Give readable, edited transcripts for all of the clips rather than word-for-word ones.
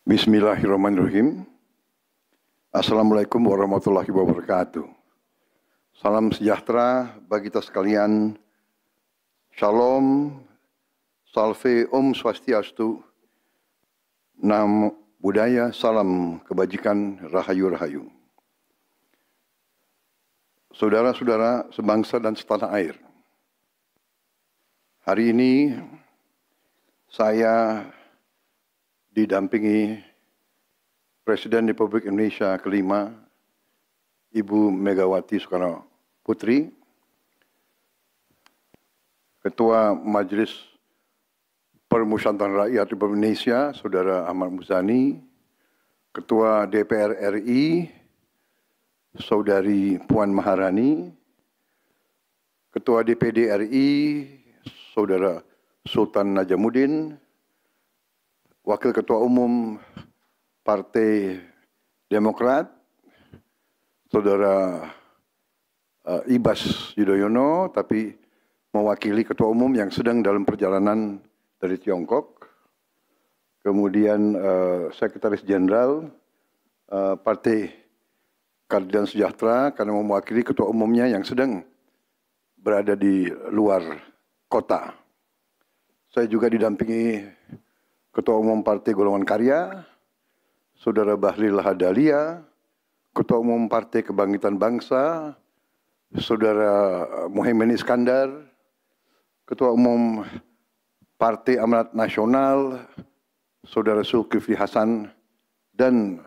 Bismillahirrahmanirrahim. Assalamualaikum warahmatullahi wabarakatuh. Salam sejahtera bagi kita sekalian. Shalom, salve, om swastiastu, nam budaya, salam kebajikan, rahayu-rahayu. Saudara-saudara sebangsa dan setanah air. Hari ini saya didampingi Presiden Republik Indonesia kelima, Ibu Megawati Soekarno Putri, Ketua Majelis Permusyawaratan Rakyat Republik Indonesia, Saudara Ahmad Muzani, Ketua DPR RI, Saudari Puan Maharani, Ketua DPD RI, Saudara Sultan Najamuddin, Wakil Ketua Umum Partai Demokrat, Saudara Ibas Yudhoyono, tapi mewakili Ketua Umum yang sedang dalam perjalanan dari Tiongkok. Kemudian Sekretaris Jenderal Partai Keadilan Sejahtera karena mewakili Ketua Umumnya yang sedang berada di luar kota. Saya juga didampingi Ketua Umum Partai Golongan Karya, Saudara Bahlil Lahadalia, Ketua Umum Partai Kebangkitan Bangsa, Saudara Muhaimin Iskandar, Ketua Umum Partai Amanat Nasional, Saudara Zulkifli Hasan, dan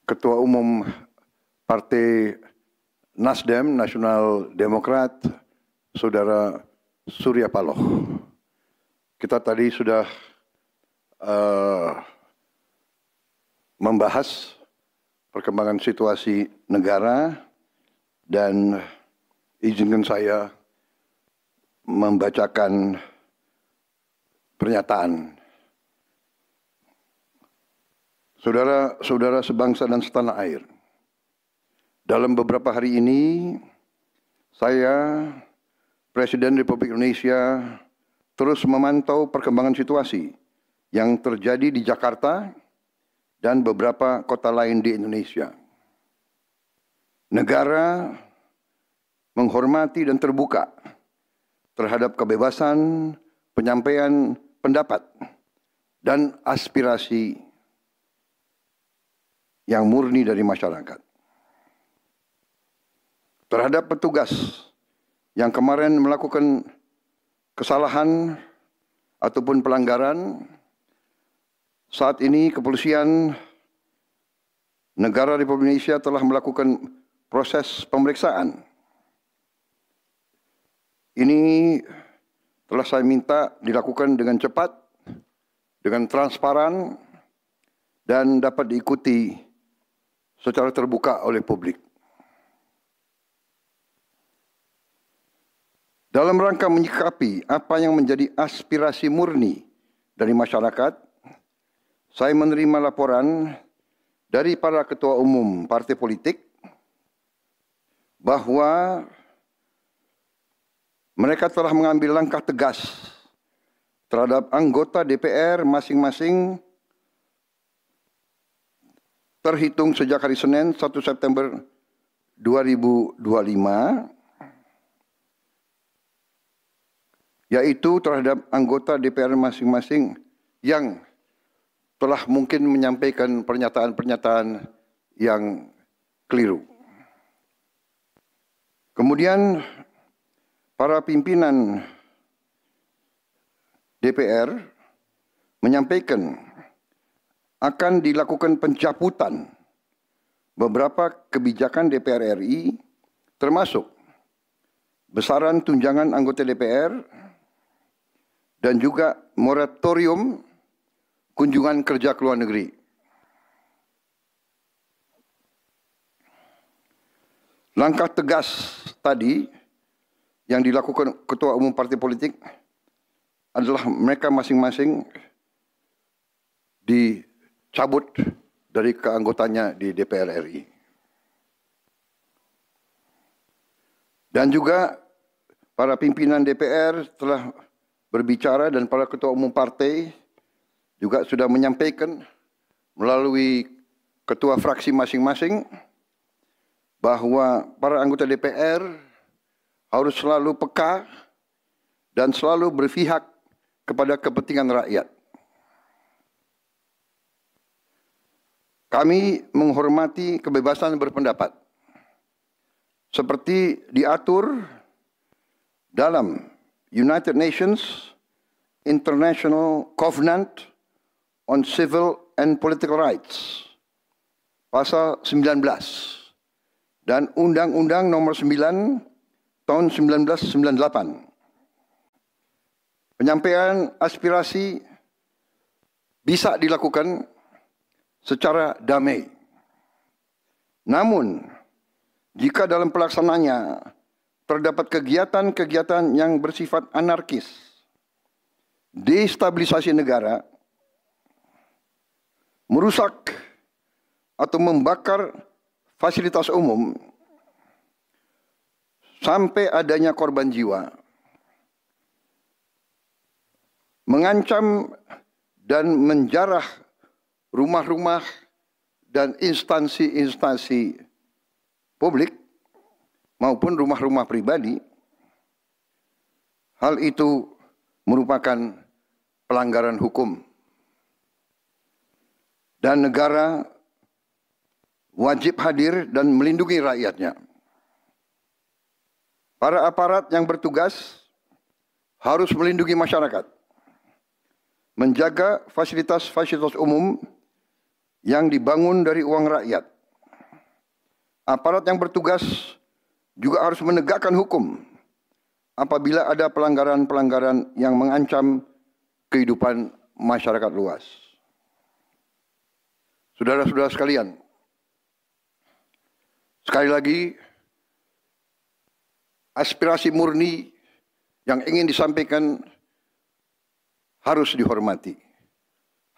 Ketua Umum Partai Nasdem, Nasional Demokrat, Saudara Surya Paloh. Kita tadi sudah membahas perkembangan situasi negara dan izinkan saya membacakan pernyataan. Saudara-saudara sebangsa dan setanah air, dalam beberapa hari ini saya, Presiden Republik Indonesia, terus memantau perkembangan situasi yang terjadi di Jakarta dan beberapa kota lain di Indonesia. Negara menghormati dan terbuka terhadap kebebasan penyampaian pendapat dan aspirasi yang murni dari masyarakat. Terhadap petugas yang kemarin melakukan kesalahan ataupun pelanggaran, saat ini kepolisian negara Republik Indonesia telah melakukan proses pemeriksaan. Ini telah saya minta dilakukan dengan cepat, dengan transparan, dan dapat diikuti secara terbuka oleh publik. Dalam rangka menyikapi apa yang menjadi aspirasi murni dari masyarakat, saya menerima laporan dari para ketua umum partai politik bahwa mereka telah mengambil langkah tegas terhadap anggota DPR masing-masing terhitung sejak hari Senin 1 September 2025, yaitu terhadap anggota DPR masing-masing yang telah mungkin menyampaikan pernyataan-pernyataan yang keliru. Kemudian para pimpinan DPR menyampaikan akan dilakukan pencabutan beberapa kebijakan DPR RI, termasuk besaran tunjangan anggota DPR dan juga moratorium kunjungan kerja ke luar negeri. Langkah tegas tadi yang dilakukan ketua umum partai politik adalah mereka masing-masing dicabut dari keanggotanya di DPR RI. Dan juga para pimpinan DPR telah berbicara dan para ketua umum partai juga sudah menyampaikan melalui ketua fraksi masing-masing bahwa para anggota DPR harus selalu peka dan selalu berpihak kepada kepentingan rakyat. Kami menghormati kebebasan berpendapat seperti diatur dalam United Nations International Covenant on Civil and Political Rights pasal 19 dan Undang-Undang Nomor 9 tahun 1998. Penyampaian aspirasi bisa dilakukan secara damai. Namun, jika dalam pelaksananya terdapat kegiatan-kegiatan yang bersifat anarkis, destabilisasi negara, merusak atau membakar fasilitas umum, sampai adanya korban jiwa, mengancam dan menjarah rumah-rumah dan instansi-instansi publik maupun rumah-rumah pribadi, hal itu merupakan pelanggaran hukum. Dan negara wajib hadir dan melindungi rakyatnya. Para aparat yang bertugas harus melindungi masyarakat, menjaga fasilitas-fasilitas umum yang dibangun dari uang rakyat. Aparat yang bertugas juga harus menegakkan hukum apabila ada pelanggaran-pelanggaran yang mengancam kehidupan masyarakat luas. Saudara-saudara sekalian, sekali lagi, aspirasi murni yang ingin disampaikan harus dihormati.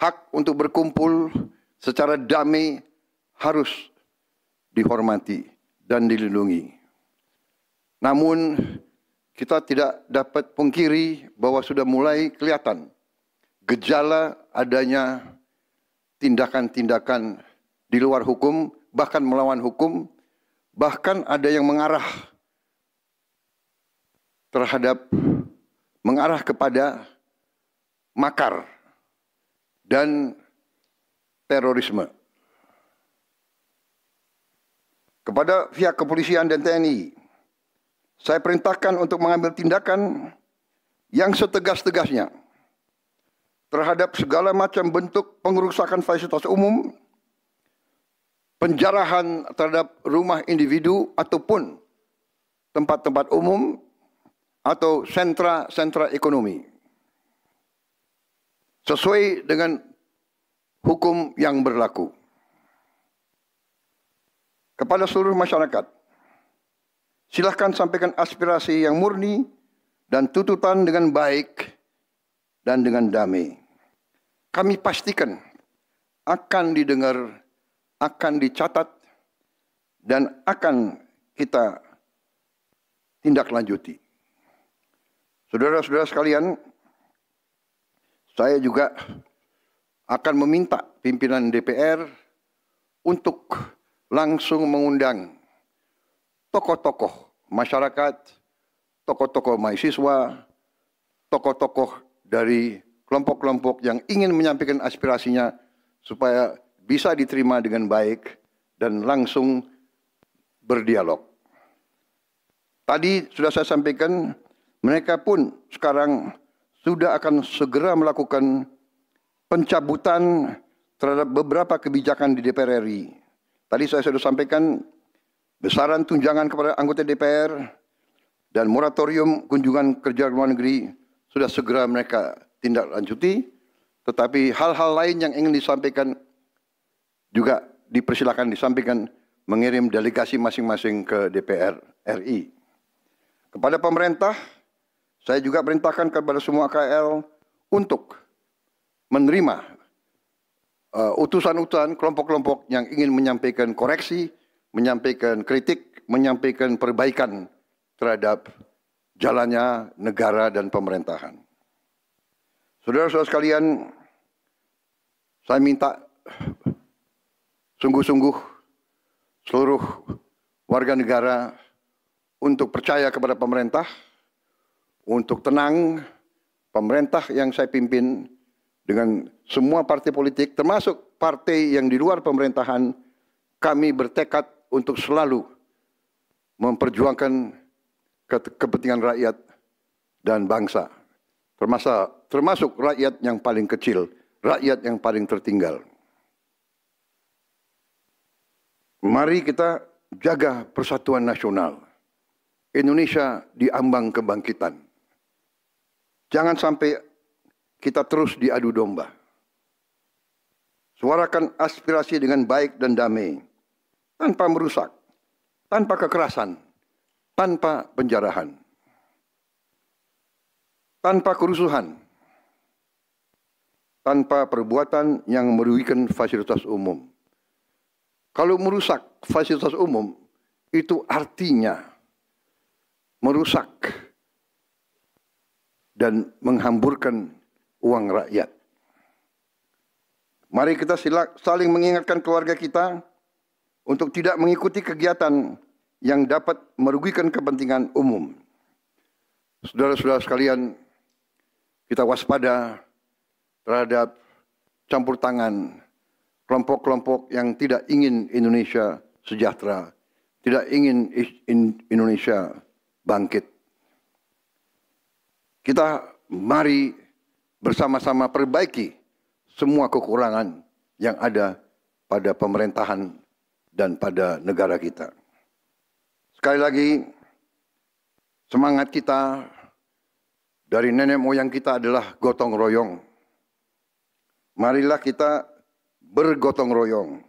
Hak untuk berkumpul secara damai harus dihormati dan dilindungi. Namun, kita tidak dapat pungkiri bahwa sudah mulai kelihatan gejala adanya tindakan-tindakan di luar hukum, bahkan melawan hukum, bahkan ada yang mengarah kepada makar dan terorisme. Kepada pihak kepolisian dan TNI, saya perintahkan untuk mengambil tindakan yang setegas-tegasnya terhadap segala macam bentuk pengerusakan fasilitas umum, penjarahan terhadap rumah individu ataupun tempat-tempat umum atau sentra-sentra ekonomi, sesuai dengan hukum yang berlaku. Kepada seluruh masyarakat, silahkan sampaikan aspirasi yang murni dan tuntutan dengan baik dan dengan damai. Kami pastikan akan didengar, akan dicatat, dan akan kita tindak lanjuti. Saudara-saudara sekalian, saya juga akan meminta pimpinan DPR untuk langsung mengundang tokoh-tokoh masyarakat, tokoh-tokoh mahasiswa, tokoh-tokoh dari kelompok-kelompok yang ingin menyampaikan aspirasinya supaya bisa diterima dengan baik dan langsung berdialog. Tadi sudah saya sampaikan, mereka pun sekarang sudah akan segera melakukan pencabutan terhadap beberapa kebijakan di DPR RI. Tadi saya sudah sampaikan besaran tunjangan kepada anggota DPR dan moratorium kunjungan kerja luar negeri sudah segera mereka tindak lanjuti. Tetapi hal-hal lain yang ingin disampaikan juga dipersilakan disampaikan mengirim delegasi masing-masing ke DPR RI. Kepada pemerintah, saya juga perintahkan kepada semua KL untuk menerima utusan-utusan kelompok-kelompok yang ingin menyampaikan koreksi, menyampaikan kritik, menyampaikan perbaikan terhadap jalannya negara dan pemerintahan. Saudara-saudara sekalian, Saya minta sungguh-sungguh seluruh warga negara untuk percaya kepada pemerintah, untuk tenang. Pemerintah yang saya pimpin dengan semua partai politik, termasuk partai yang di luar pemerintahan, kami bertekad untuk selalu memperjuangkan kepentingan rakyat dan bangsa, termasuk rakyat yang paling kecil, rakyat yang paling tertinggal. Mari kita jaga persatuan nasional. Indonesia diambang kebangkitan. Jangan sampai kita terus diadu domba. Suarakan aspirasi dengan baik dan damai, tanpa merusak, tanpa kekerasan, tanpa penjarahan, tanpa kerusuhan, tanpa perbuatan yang merugikan fasilitas umum. Kalau merusak fasilitas umum, itu artinya merusak dan menghamburkan uang rakyat. Mari kita saling mengingatkan keluarga kita untuk tidak mengikuti kegiatan yang dapat merugikan kepentingan umum. Saudara-saudara sekalian, kita waspada terhadap campur tangan kelompok-kelompok yang tidak ingin Indonesia sejahtera, tidak ingin Indonesia bangkit. Kita mari bersama-sama perbaiki semua kekurangan yang ada pada pemerintahan dan pada negara kita. Sekali lagi, semangat kita dari nenek moyang kita adalah gotong royong. Marilah kita bergotong royong,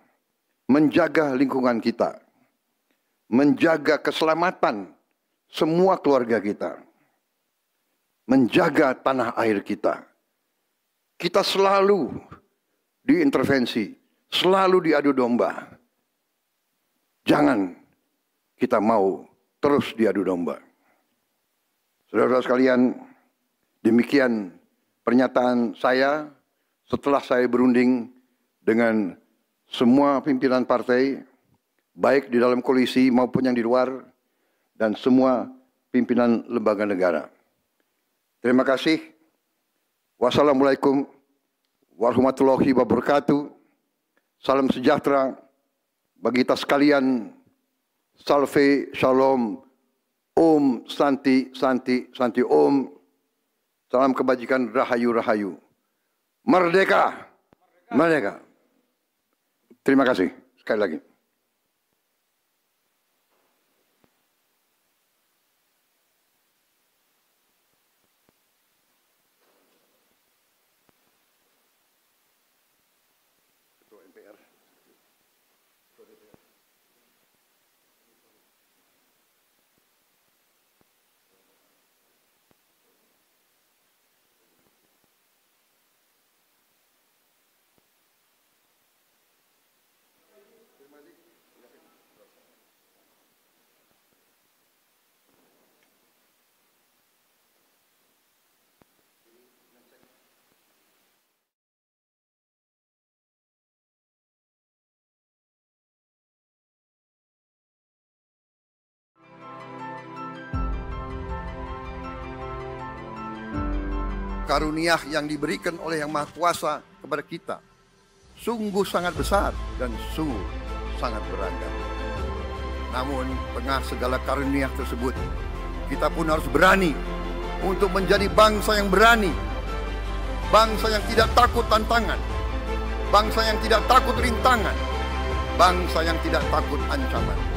menjaga lingkungan kita, menjaga keselamatan semua keluarga kita, menjaga tanah air kita. Kita selalu diintervensi, selalu diadu domba. Jangan kita mau terus diadu domba. Saudara-saudara sekalian, demikian pernyataan saya setelah saya berunding dengan semua pimpinan partai, baik di dalam koalisi maupun yang di luar, dan semua pimpinan lembaga negara. Terima kasih. Wassalamualaikum warahmatullahi wabarakatuh. Salam sejahtera bagi kita sekalian. Salve, shalom, om, santi, santi, santi, om. Salam kebajikan, rahayu, rahayu. Merdeka, merdeka. Terima kasih sekali lagi. Karunia yang diberikan oleh Yang Maha Kuasa kepada kita sungguh sangat besar dan sungguh sangat beragam. Namun tengah segala karunia tersebut, kita pun harus berani untuk menjadi bangsa yang berani, bangsa yang tidak takut tantangan, bangsa yang tidak takut rintangan, bangsa yang tidak takut ancaman.